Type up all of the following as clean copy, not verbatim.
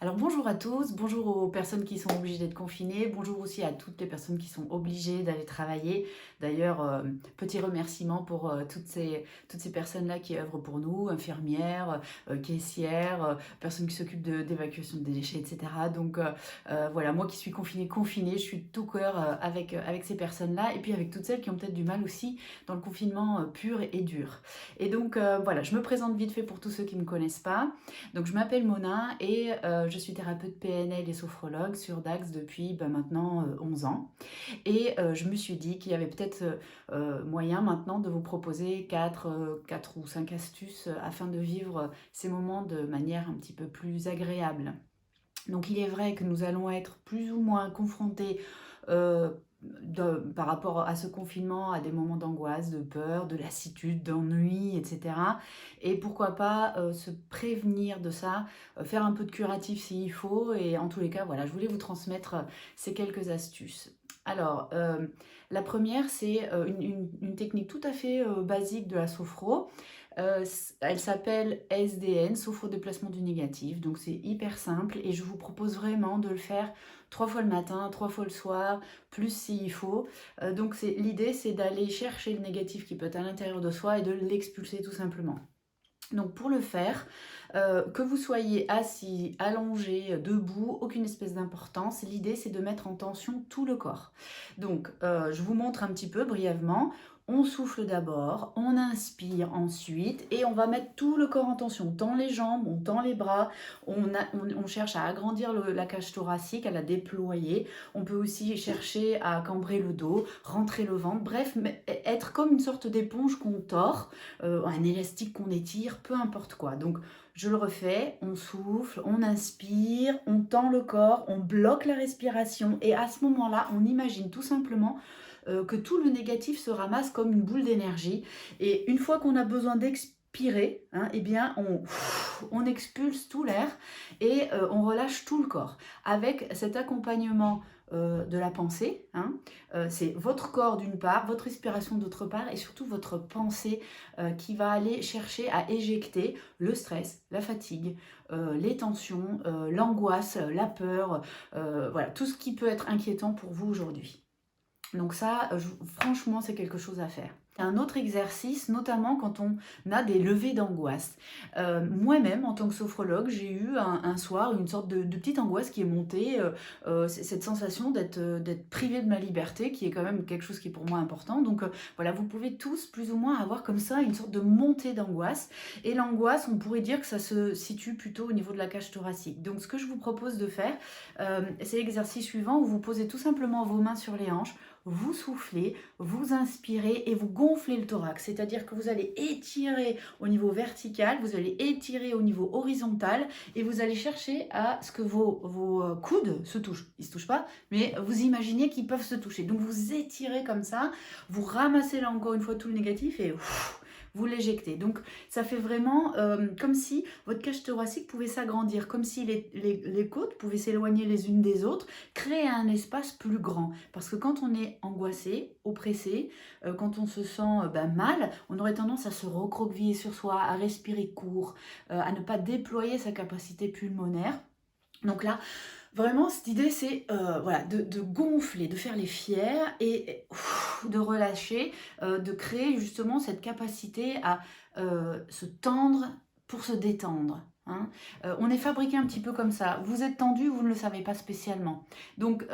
Alors bonjour à tous, bonjour aux personnes qui sont obligées d'être confinées, bonjour aussi à toutes les personnes qui sont obligées d'aller travailler. D'ailleurs, petit remerciement pour toutes ces personnes-là qui œuvrent pour nous, infirmières, caissières, personnes qui s'occupent d'évacuation des déchets, etc. Donc voilà, moi qui suis confinée, je suis de tout cœur avec ces personnes-là et puis avec toutes celles qui ont peut-être du mal aussi dans le confinement pur et dur. Et donc voilà, je me présente vite fait pour tous ceux qui ne me connaissent pas. Donc je m'appelle Mona et je suis thérapeute PNL et sophrologue sur Dax depuis maintenant 11 ans. Et je me suis dit qu'il y avait peut-être moyen maintenant de vous proposer 4 ou 5 astuces afin de vivre ces moments de manière un petit peu plus agréable. Donc il est vrai que nous allons être plus ou moins confrontés euh, par rapport à ce confinement à des moments d'angoisse, de peur, de lassitude, d'ennui, etc. Et pourquoi pas se prévenir de ça, faire un peu de curatif s'il faut. Et en tous les cas, voilà, je voulais vous transmettre ces quelques astuces. Alors, la première, c'est une technique tout à fait basique de la sophro. Elle s'appelle SDN, sophro-déplacement du négatif. Donc c'est hyper simple et je vous propose vraiment de le faire 3 fois le matin, 3 fois le soir, plus s'il faut. Donc l'idée, c'est d'aller chercher le négatif qui peut être à l'intérieur de soi et de l'expulser tout simplement. Donc pour le faire, que vous soyez assis, allongé, debout, aucune espèce d'importance. L'idée, c'est de mettre en tension tout le corps. Donc je vous montre un petit peu brièvement. On souffle d'abord, on inspire ensuite et on va mettre tout le corps en tension. On tend les jambes, on tend les bras, on cherche à agrandir la cage thoracique, à la déployer. On peut aussi chercher à cambrer le dos, rentrer le ventre. Bref, être comme une sorte d'éponge qu'on tord, un élastique qu'on étire, peu importe quoi. Donc je le refais, on souffle, on inspire, on tend le corps, on bloque la respiration et à ce moment-là, on imagine tout simplement que tout le négatif se ramasse comme une boule d'énergie. Et une fois qu'on a besoin d'expirer, eh bien on expulse tout l'air et on relâche tout le corps. Avec cet accompagnement de la pensée, c'est votre corps d'une part, votre respiration d'autre part et surtout votre pensée qui va aller chercher à éjecter le stress, la fatigue, les tensions, l'angoisse, la peur, voilà, tout ce qui peut être inquiétant pour vous aujourd'hui. Donc ça, franchement, c'est quelque chose à faire. Un autre exercice, notamment quand on a des levées d'angoisse. Moi-même, en tant que sophrologue, j'ai eu un soir une sorte de petite angoisse qui est montée, cette sensation d'être privée de ma liberté, qui est quand même quelque chose qui est pour moi important. Donc voilà, vous pouvez tous plus ou moins avoir comme ça une sorte de montée d'angoisse. Et l'angoisse, on pourrait dire que ça se situe plutôt au niveau de la cage thoracique. Donc ce que je vous propose de faire, c'est l'exercice suivant où vous posez tout simplement vos mains sur les hanches, vous soufflez, vous inspirez et vous gonflez le thorax. C'est-à-dire que vous allez étirer au niveau vertical, vous allez étirer au niveau horizontal et vous allez chercher à ce que vos coudes se touchent. Ils ne se touchent pas, mais vous imaginez qu'ils peuvent se toucher. Donc vous étirez comme ça, vous ramassez là encore une fois tout le négatif et vous l'éjectez. Donc ça fait vraiment comme si votre cage thoracique pouvait s'agrandir, comme si les côtes pouvaient s'éloigner les unes des autres, créer un espace plus grand. Parce que quand on est angoissé, oppressé, quand on se sent mal, on aurait tendance à se recroqueviller sur soi, à respirer court, à ne pas déployer sa capacité pulmonaire. Donc là, vraiment, cette idée, c'est voilà, de gonfler, de faire les fiers et de relâcher, de créer justement cette capacité à se tendre pour se détendre. On est fabriqué un petit peu comme ça. Vous êtes tendu, vous ne le savez pas spécialement. Donc,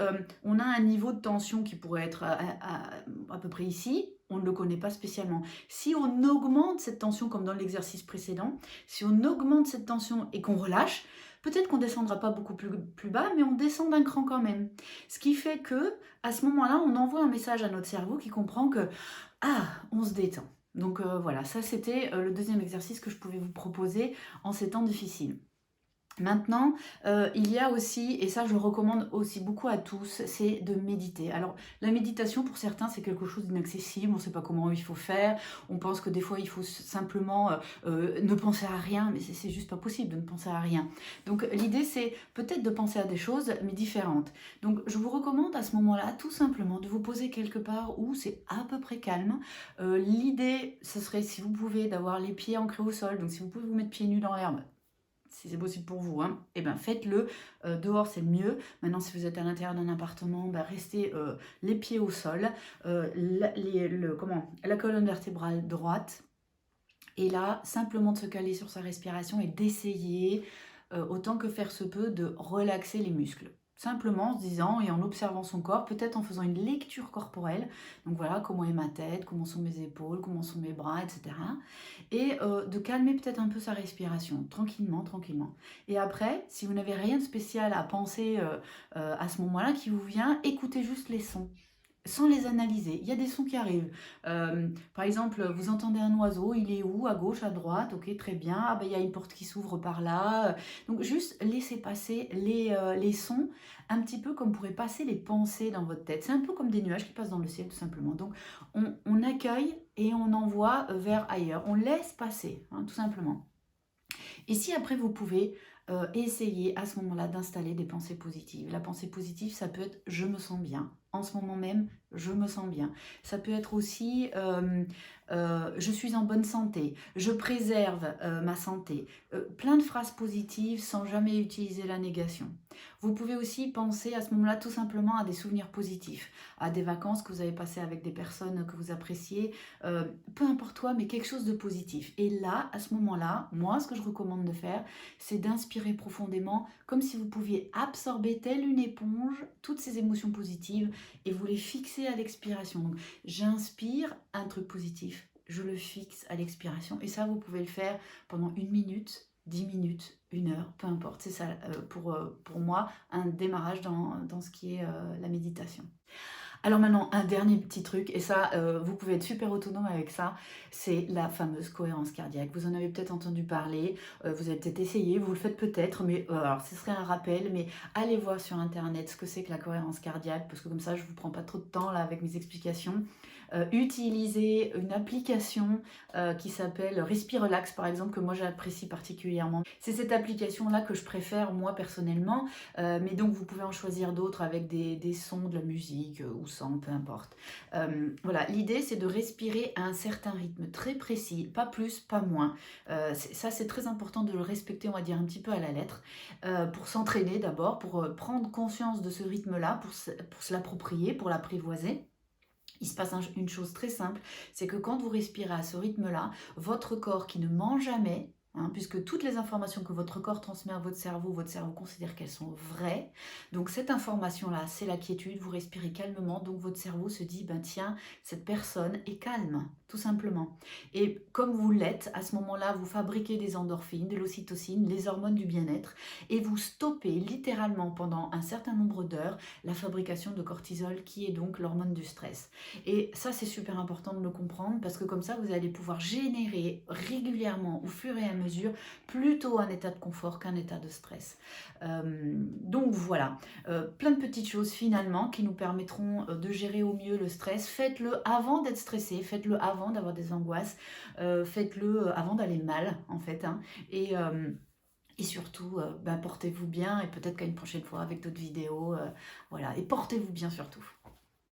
on a un niveau de tension qui pourrait être à peu près ici. On ne le connaît pas spécialement. Si on augmente cette tension, comme dans l'exercice précédent, si on augmente cette tension et qu'on relâche, peut-être qu'on ne descendra pas beaucoup plus bas, mais on descend d'un cran quand même. Ce qui fait que, à ce moment-là, on envoie un message à notre cerveau qui comprend que, on se détend. Donc voilà, ça c'était le deuxième exercice que je pouvais vous proposer en ces temps difficiles. Maintenant, il y a aussi, et ça je le recommande aussi beaucoup à tous, c'est de méditer. Alors la méditation pour certains c'est quelque chose d'inaccessible, on ne sait pas comment il faut faire, on pense que des fois il faut simplement ne penser à rien, mais c'est juste pas possible de ne penser à rien. Donc l'idée c'est peut-être de penser à des choses mais différentes. Donc je vous recommande à ce moment-là tout simplement de vous poser quelque part où c'est à peu près calme. L'idée ce serait si vous pouvez d'avoir les pieds ancrés au sol, donc si vous pouvez vous mettre pieds nus dans l'herbe, si c'est possible pour vous, hein, et ben faites-le. Dehors, c'est le mieux. Maintenant, si vous êtes à l'intérieur d'un appartement, ben, restez les pieds au sol, la colonne vertébrale droite. Et là, simplement de se caler sur sa respiration et d'essayer, autant que faire se peut, de relaxer les muscles. Simplement en se disant et en observant son corps, peut-être en faisant une lecture corporelle. Donc voilà, comment est ma tête, comment sont mes épaules, comment sont mes bras, etc. Et de calmer peut-être un peu sa respiration, tranquillement, tranquillement. Et après, si vous n'avez rien de spécial à penser à ce moment-là qui vous vient, écoutez juste les sons sans les analyser. Il y a des sons qui arrivent. Par exemple, vous entendez un oiseau, il est où? À gauche, à droite? Ok, très bien. Ah ben, il y a une porte qui s'ouvre par là. Donc, juste laissez passer les sons, un petit peu comme pourraient passer les pensées dans votre tête. C'est un peu comme des nuages qui passent dans le ciel, tout simplement. Donc, on accueille et on envoie vers ailleurs. On laisse passer, hein, tout simplement. Et si après, vous pouvez essayer à ce moment-là d'installer des pensées positives. La pensée positive, ça peut être « je me sens bien ». En ce moment même, je me sens bien. Ça peut être aussi je suis en bonne santé, je préserve ma santé. Plein de phrases positives sans jamais utiliser la négation. Vous pouvez aussi penser à ce moment-là tout simplement à des souvenirs positifs, à des vacances que vous avez passées avec des personnes que vous appréciez, peu importe quoi, mais quelque chose de positif. Et là, à ce moment-là, moi, ce que je recommande de faire, c'est d'inspirer profondément, comme si vous pouviez absorber telle une éponge toutes ces émotions positives et vous les fixez à l'expiration. Donc, j'inspire un truc positif, je le fixe à l'expiration. Et ça, vous pouvez le faire pendant 1 minute, 10 minutes, 1 heure, peu importe. C'est ça, pour moi, un démarrage dans ce qui est la méditation. Alors maintenant, un dernier petit truc, et ça, vous pouvez être super autonome avec ça, c'est la fameuse cohérence cardiaque. Vous en avez peut-être entendu parler, vous avez peut-être essayé, vous le faites peut-être, mais alors ce serait un rappel, mais allez voir sur internet ce que c'est que la cohérence cardiaque, parce que comme ça, je ne vous prends pas trop de temps là avec mes explications. Utilisez une application qui s'appelle Respirelax par exemple, que moi j'apprécie particulièrement. C'est cette application-là que je préfère moi personnellement, mais donc vous pouvez en choisir d'autres avec des sons, de la musique ou sans, peu importe. Voilà, l'idée c'est de respirer à un certain rythme très précis, pas plus, pas moins. Ça c'est très important de le respecter, on va dire un petit peu à la lettre, pour s'entraîner d'abord, pour prendre conscience de ce rythme-là, pour se l'approprier, pour l'apprivoiser. Il se passe une chose très simple, c'est que quand vous respirez à ce rythme-là, votre corps qui ne ment jamais, hein, puisque toutes les informations que votre corps transmet à votre cerveau considère qu'elles sont vraies. Donc cette information-là, c'est la quiétude, vous respirez calmement, donc votre cerveau se dit, ben tiens, cette personne est calme, tout simplement. Et comme vous l'êtes, à ce moment-là, vous fabriquez des endorphines, de l'ocytocine, les hormones du bien-être, et vous stoppez littéralement pendant un certain nombre d'heures la fabrication de cortisol, qui est donc l'hormone du stress. Et ça, c'est super important de le comprendre, parce que comme ça, vous allez pouvoir générer régulièrement, au fur et à mesure, plutôt un état de confort qu'un état de stress. Donc voilà, plein de petites choses finalement qui nous permettront de gérer au mieux le stress. Faites-le avant d'être stressé, faites-le avant d'avoir des angoisses, faites-le avant d'aller mal en fait, hein. Et surtout, portez-vous bien, et peut-être qu'à une prochaine fois avec d'autres vidéos, voilà, et portez-vous bien surtout.